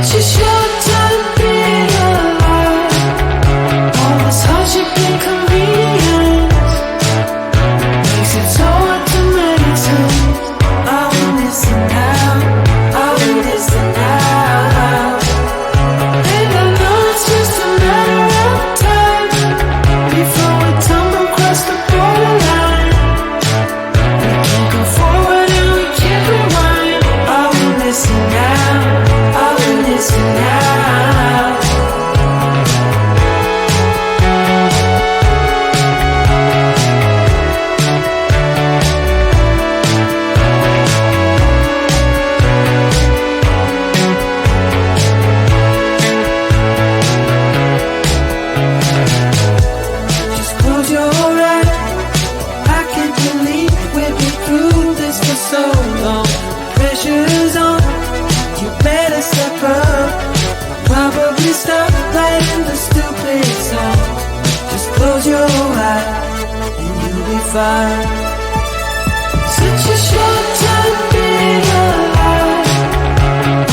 Such a short time being alive. All this hardship and convenience makes it so hard to make sense. I want this now, I want this now. And I know it's just a matter of time before we tumble across the borderline. We can't go forward and we can't rewind. I want this now, I want this now. Just close your eyes. I can't believe we've been through this for so long. Pressure's on, you better step up. Probably stop playing the stupid song. Just close your eyes and you'll be fine. Such a short time being alive.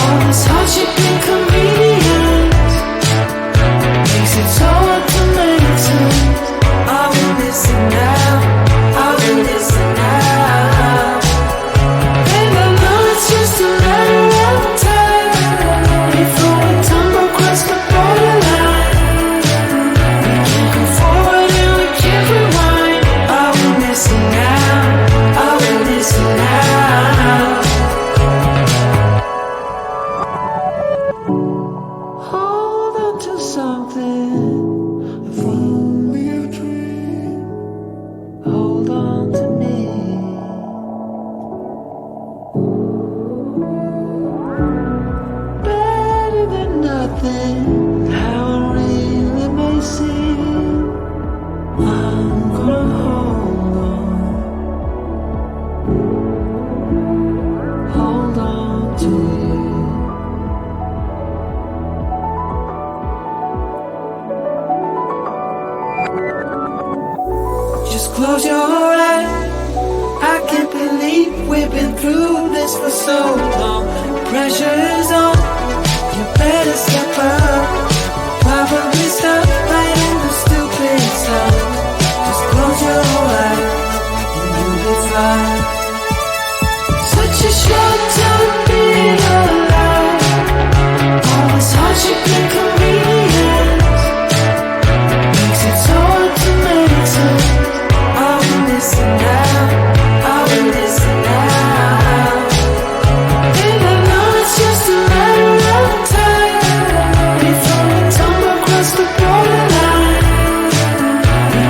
All this hardship and convenience makes it so hard to make sense. I want this now, I want this now. And I know it's just a matter of time before we tumble across the borderline. We can't go forward and we can't rewind. I want this now, I want this now. Hold on to something, if only a dream. Hold on to me. Better than nothing, how it really may seem. I'm gonna hold on to you. Just close your eyes. I can't believe we've been through this for so long. Pressure is on, you better step up. Probably stop playing the stupid song. Just close your eyes and you'll be fine. Such a short time being alive. All this hardship and convenience makes it so hard to make sense. I want this now, I want this now. And I know it's just a matter of time before we tumble across the borderline. We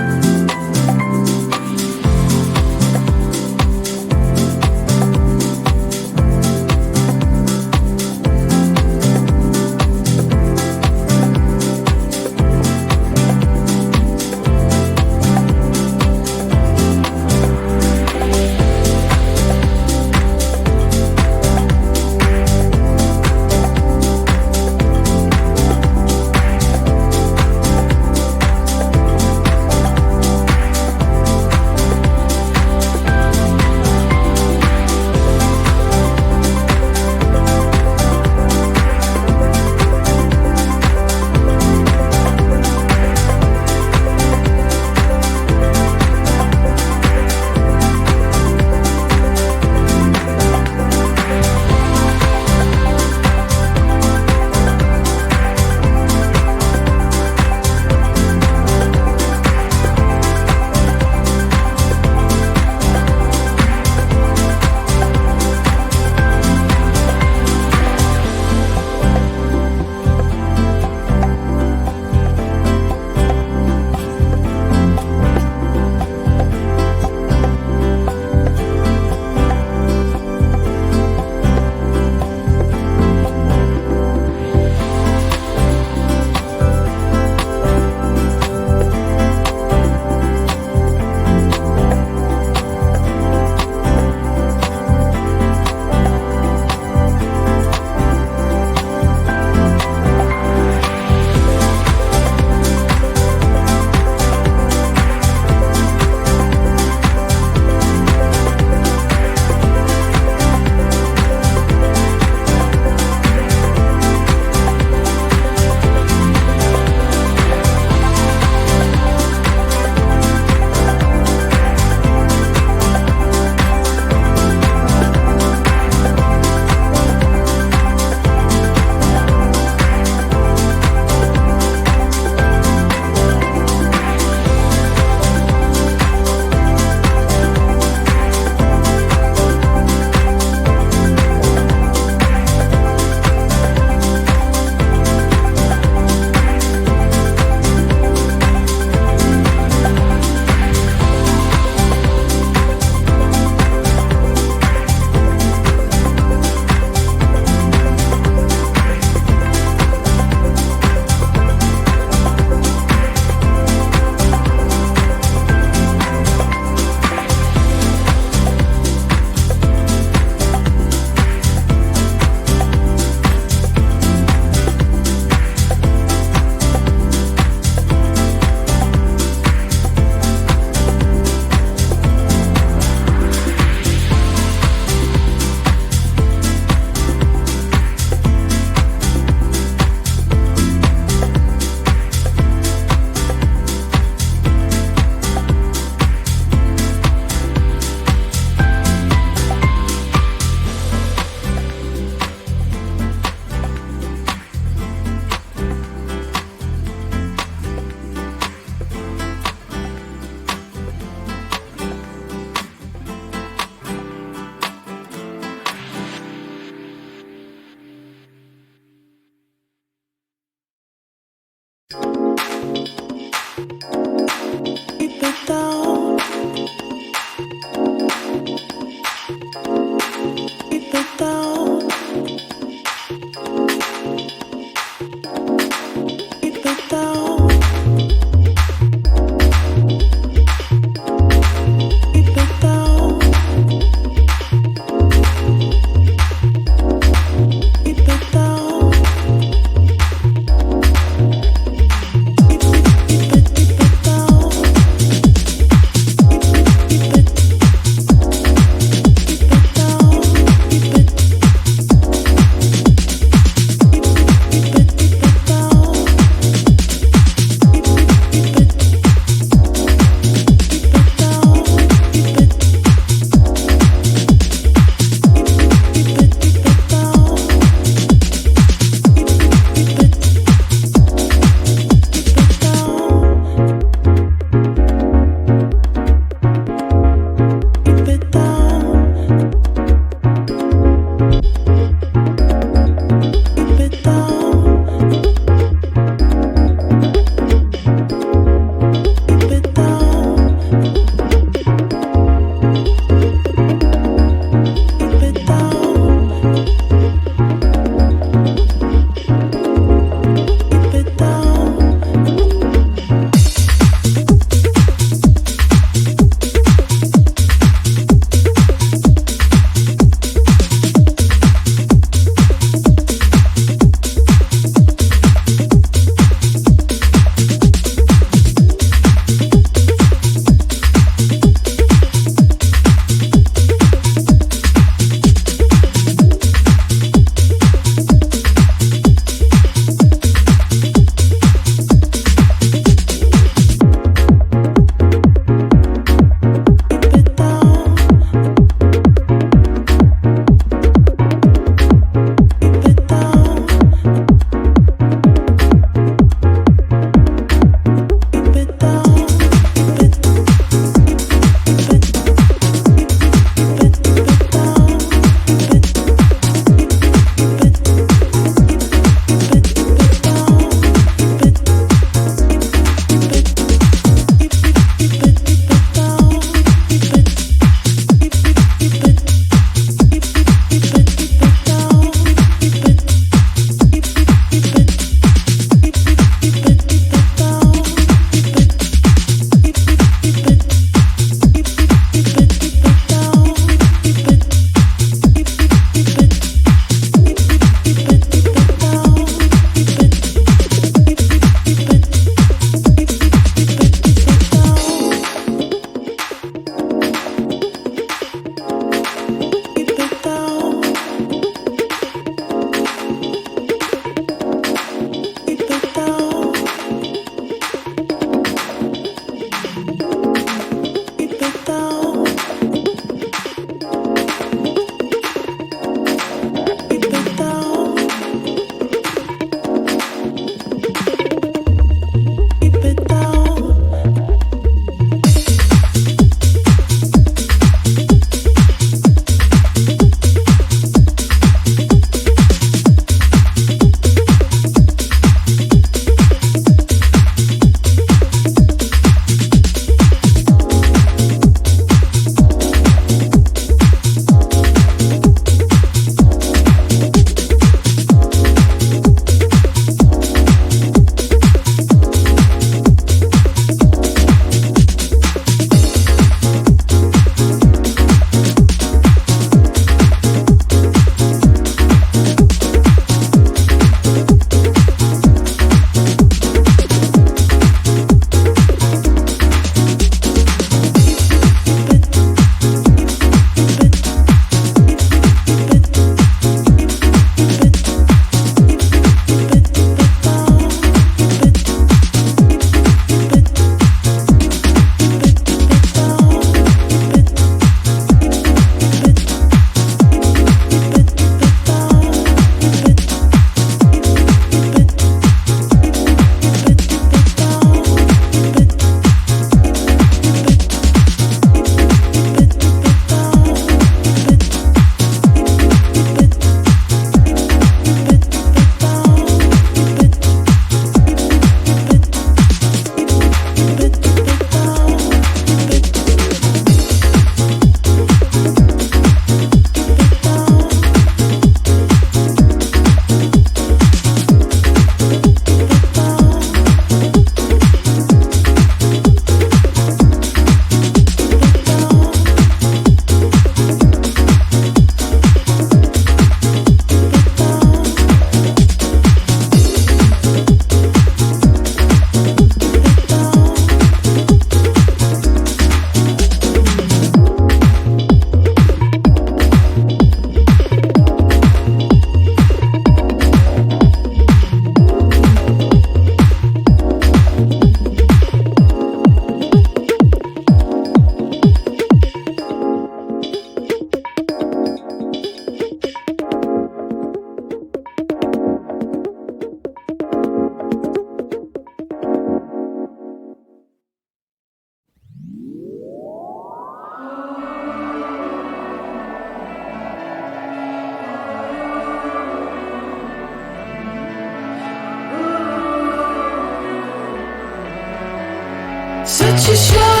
what you should.